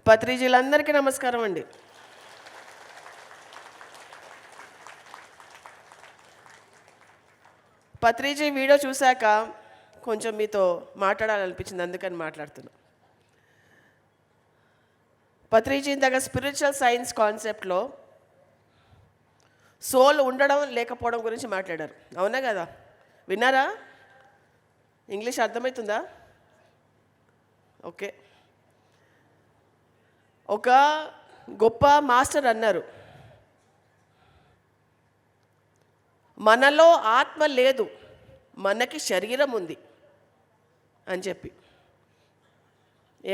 పత్రిజీలందరికీ నమస్కారం అండి. పత్రిజీ వీడియో చూశాక కొంచెం మీతో మాట్లాడాలనిపించింది, అందుకని మాట్లాడుతున్నా. పత్రిజీ ఇందాక స్పిరిచువల్ సైన్స్ కాన్సెప్ట్లో సోల్ ఉండడం లేకపోవడం గురించి మాట్లాడారు, అవునా కదా? విన్నారా? ఇంగ్లీష్ అర్థమవుతుందా? ఓకే. ఒక గొప్ప మాస్టర్ అన్నారు, మనలో ఆత్మ లేదు, మనకి శరీరం ఉంది అని చెప్పి.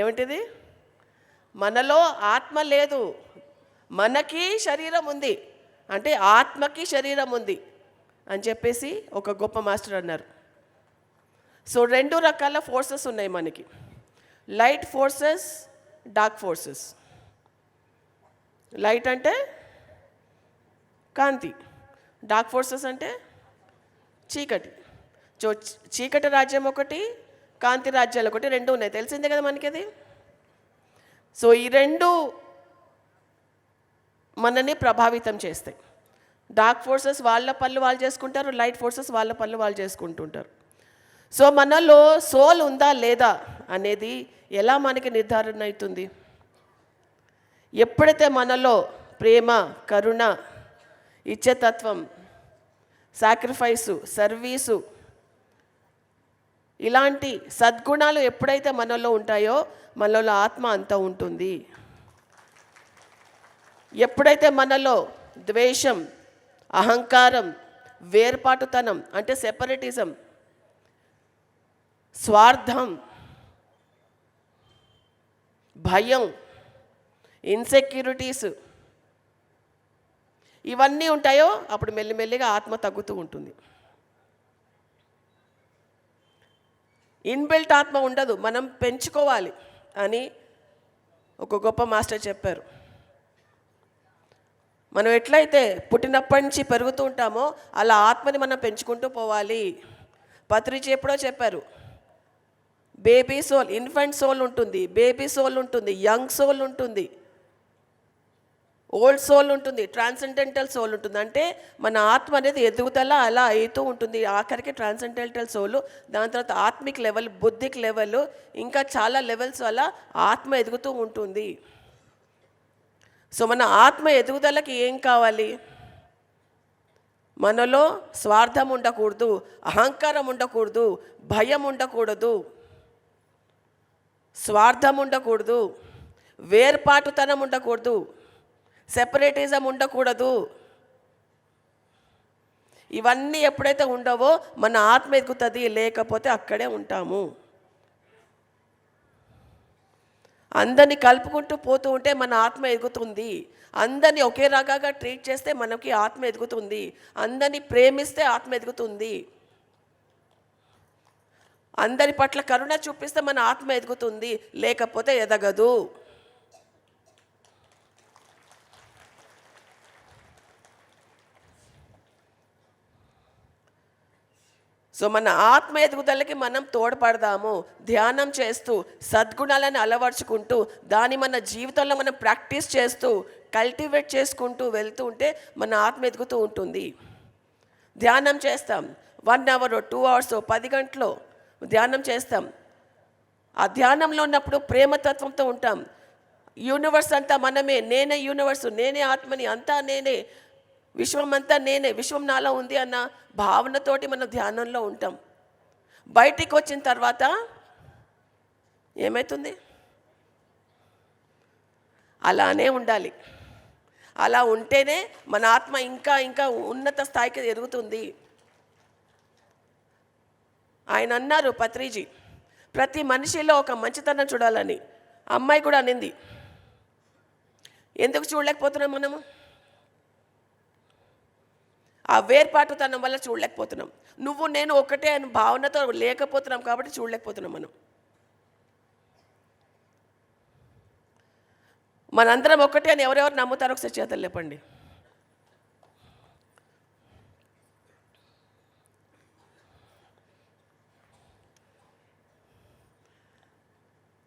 ఏమిటిది? మనలో ఆత్మ లేదు, మనకి శరీరం ఉంది, అంటే ఆత్మకి శరీరం ఉంది అని చెప్పేసి ఒక గొప్ప మాస్టర్ అన్నారు. సో రెండు రకాల ఫోర్సెస్ ఉన్నాయి మనకి, light forces, dark forces. Light అంటే కాంతి, డార్క్ ఫోర్సెస్ అంటే చీకటి. చీకటి రాజ్యం ఒకటి, కాంతి రాజ్యాలు ఒకటి, రెండు ఉన్నాయి, తెలిసిందే కదా మనకి అది. సో ఈ రెండు మనని ప్రభావితం చేస్తాయి. డార్క్ ఫోర్సెస్ వాళ్ళ పనులు వాళ్ళు చేసుకుంటారు, లైట్ ఫోర్సెస్ వాళ్ళ పనులు వాళ్ళు చేసుకుంటుంటారు. సో మనలో సోల్ ఉందా లేదా అనేది ఎలా మనకి నిర్ధారణ అవుతుంది? ఎప్పుడైతే మనలో ప్రేమ, కరుణ, ఇచ్చేతత్వం, సాక్రిఫైసు, సర్వీసు, ఇలాంటి సద్గుణాలు ఎప్పుడైతే మనలో ఉంటాయో మనలో ఆత్మ అంతా ఉంటుంది. ఎప్పుడైతే మనలో ద్వేషం, అహంకారం, వేర్పాటుతనం అంటే సెపరేటిజం, స్వార్థం, భయం, ఇన్సెక్యూరిటీస్ ఇవన్నీ ఉంటాయో అప్పుడు మెల్లిమెల్లిగా ఆత్మ తగ్గుతూ ఉంటుంది. ఇన్బిల్ట్ ఆత్మ ఉండదు, మనం పెంచుకోవాలి అని ఒక గొప్ప మాస్టర్ చెప్పారు. మనం ఎట్లయితే పుట్టినప్పటి నుంచి పెరుగుతూ ఉంటామో అలా ఆత్మని మనం పెంచుకుంటూ పోవాలి. పత్రిజీ ఎప్పుడో చెప్పారు, బేబీ సోల్, ఇన్ఫెంట్ సోల్ ఉంటుంది, బేబీ సోల్ ఉంటుంది, యంగ్ సోల్ ఉంటుంది, ఓల్డ్ సోల్ ఉంటుంది, ట్రాన్సెండెంటల్ సోల్ ఉంటుంది. అంటే మన ఆత్మ అనేది ఎదుగుదల అలా అవుతూ ఉంటుంది. ఆఖరికి ట్రాన్సెండెంటల్ సోలు, దాని తర్వాత ఆత్మిక్ లెవెల్, బుద్ధిక్ లెవెల్, ఇంకా చాలా లెవెల్స్ వల్ల ఆత్మ ఎదుగుతూ ఉంటుంది. సో మన ఆత్మ ఎదుగుదలకి ఏం కావాలి? మనలో స్వార్థం ఉండకూడదు, అహంకారం ఉండకూడదు, భయం ఉండకూడదు, స్వార్థం ఉండకూడదు, వేర్పాటుతనం ఉండకూడదు, సెపరేటిజం ఉండకూడదు. ఇవన్నీ ఎప్పుడైతే ఉండవో మన ఆత్మ ఎదుగుతుంది, లేకపోతే అక్కడే ఉంటాము. అందరినీ కలుపుకుంటూ పోతూ ఉంటే మన ఆత్మ ఎదుగుతుంది. అందరినీ ఒకే రకంగా ట్రీట్ చేస్తే మనకి ఆత్మ ఎదుగుతుంది. అందరినీ ప్రేమిస్తే ఆత్మ ఎదుగుతుంది. అందరి పట్ల కరుణ చూపిస్తే మన ఆత్మ ఎదుగుతుంది, లేకపోతే ఎదగదు. సో మన ఆత్మ ఎదుగుదలకి మనం తోడ్పడదాము. ధ్యానం చేస్తూ, సద్గుణాలను అలవర్చుకుంటూ, దాన్ని మన జీవితంలో మనం ప్రాక్టీస్ చేస్తూ, కల్టివేట్ చేసుకుంటూ వెళ్తూ ఉంటే మన ఆత్మ ఎదుగుతూ ఉంటుంది. ధ్యానం చేస్తాం, 1 hour 2 hours 10 గంటలు ధ్యానం చేస్తాం. ఆ ధ్యానంలో ఉన్నప్పుడు ప్రేమతత్వంతో ఉంటాం. యూనివర్స్ అంతా మనమే, నేనే యూనివర్సు, నేనే ఆత్మని, అంతా నేనే, విశ్వం అంతా నేనే, విశ్వం నాలో ఉంది అన్న భావనతోటి మనం ధ్యానంలో ఉంటాం. బయటికి వచ్చిన తర్వాత ఏమవుతుంది? అలానే ఉండాలి. అలా ఉంటేనే మన ఆత్మ ఇంకా ఇంకా ఉన్నత స్థాయికి ఎదుగుతుంది. ఆయన అన్నారు పత్రిజీ, ప్రతి మనిషిలో ఒక మంచితనం చూడాలని. అమ్మాయి కూడా అనింది. ఎందుకు చూడలేకపోతున్నాం మనము? ఆ వేర్పాటుతనం వల్ల చూడలేకపోతున్నాం. నువ్వు నేను ఒకటే అని భావనతో లేకపోతున్నాం కాబట్టి చూడలేకపోతున్నాం మనం. మనందరం ఒకటే అని ఎవరెవరు నమ్ముతారో ఒకసారి చేతలు లేపండి.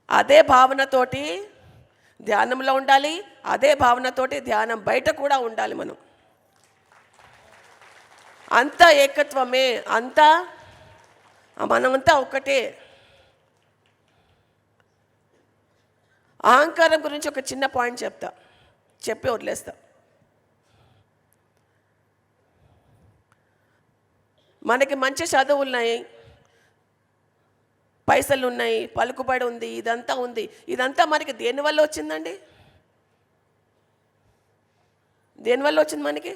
అదే భావనతోటి ధ్యానంలో ఉండాలి, అదే భావనతోటి ధ్యానం బయట కూడా ఉండాలి. అంతా ఏకత్వమే, అంతా మనమంతా ఒకటే. అహంకారం గురించి ఒక చిన్న పాయింట్ చెప్పి వదిలేస్తా. మనకి మంచి చదువు ఉన్నాయి, పైసలు ఉన్నాయి, పలుకుబడి ఉంది, ఇదంతా ఉంది. ఇదంతా మనకి దేనివల్ల వచ్చిందండి? దేనివల్ల వచ్చింది మనకి?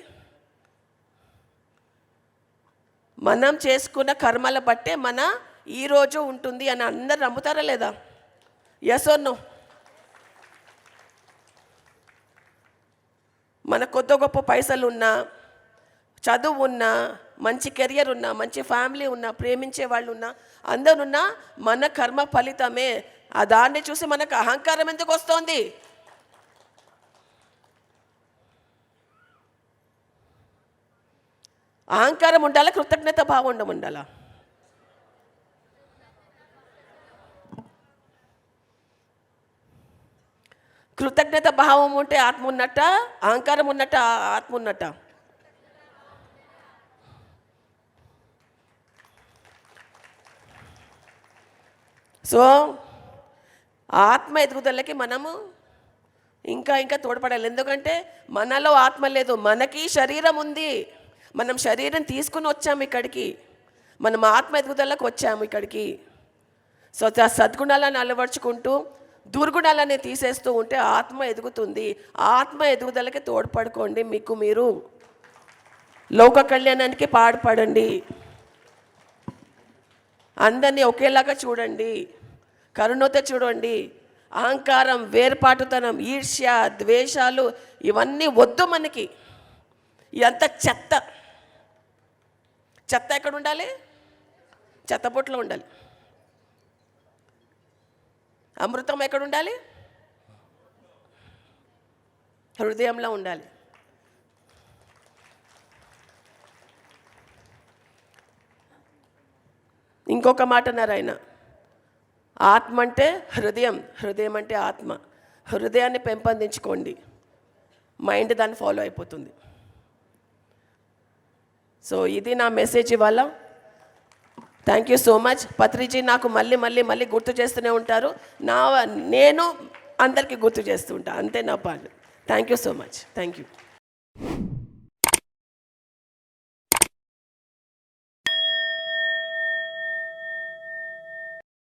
మనం చేసుకున్న కర్మల బట్టే మన ఈరోజు ఉంటుంది అని అందరు నమ్ముతారా లేదా? Yes or no? మన కొద్ది గొప్ప పైసలు ఉన్నా, చదువు ఉన్నా, మంచి కెరియర్ ఉన్నా, మంచి ఫ్యామిలీ ఉన్నా, ప్రేమించే వాళ్ళు ఉన్నా, అందరున్నా మన కర్మ ఫలితమే. ఆ దాన్ని చూసి మనకు అహంకారం ఎందుకు వస్తుంది? అహంకారం ఉండాలా, కృతజ్ఞత భావం ఉండాలా? కృతజ్ఞత భావం ఉంటే ఆత్మ ఉన్నట్ట, అహంకారం ఉన్నట్ట ఆత్మ ఉన్నట్ట? సో ఆత్మ ఎదుగుదలకి మనము ఇంకా ఇంకా తోడ్పడాలి. ఎందుకంటే మనలో ఆత్మ లేదు, మనకి శరీరం ఉంది. మనం శరీరం తీసుకుని వచ్చాము ఇక్కడికి, మనం ఆత్మ ఎదుగుదలకు వచ్చాము ఇక్కడికి. సో సద్గుణాలను అలవర్చుకుంటూ దుర్గుణాలని తీసేస్తూ ఉంటే ఆత్మ ఎదుగుతుంది. ఆత్మ ఎదుగుదలకి తోడ్పడుకోండి. మీకు మీరు లోక కళ్యాణానికి పాడుపడండి. అందరినీ ఒకేలాగా చూడండి, కరుణతో చూడండి. అహంకారం, వేర్పాటుతనం, ఈర్ష్య, ద్వేషాలు ఇవన్నీ వద్దు మనకి. ఇదంతా చెత్త. చెత్త ఎక్కడ ఉండాలి? చెత్తబొట్లో ఉండాలి. అమృతం ఎక్కడ ఉండాలి? హృదయంలో ఉండాలి. ఇంకొక మాట అన్నారు ఆయన, ఆత్మ అంటే హృదయం, హృదయం అంటే ఆత్మ. హృదయాన్ని పెంపొందించుకోండి, మైండ్ దాన్ని ఫాలో అయిపోతుంది. సో ఇది నా మెసేజ్ ఇవాళ. Thank you so much. Patriji నాకు మళ్ళీ మళ్ళీ మళ్ళీ గుర్తు చేస్తూనే ఉంటారు. నేను అందరికీ గుర్తు చేస్తూ ఉంటాను, అంతే నా పాట. Thank you so much. Thank you.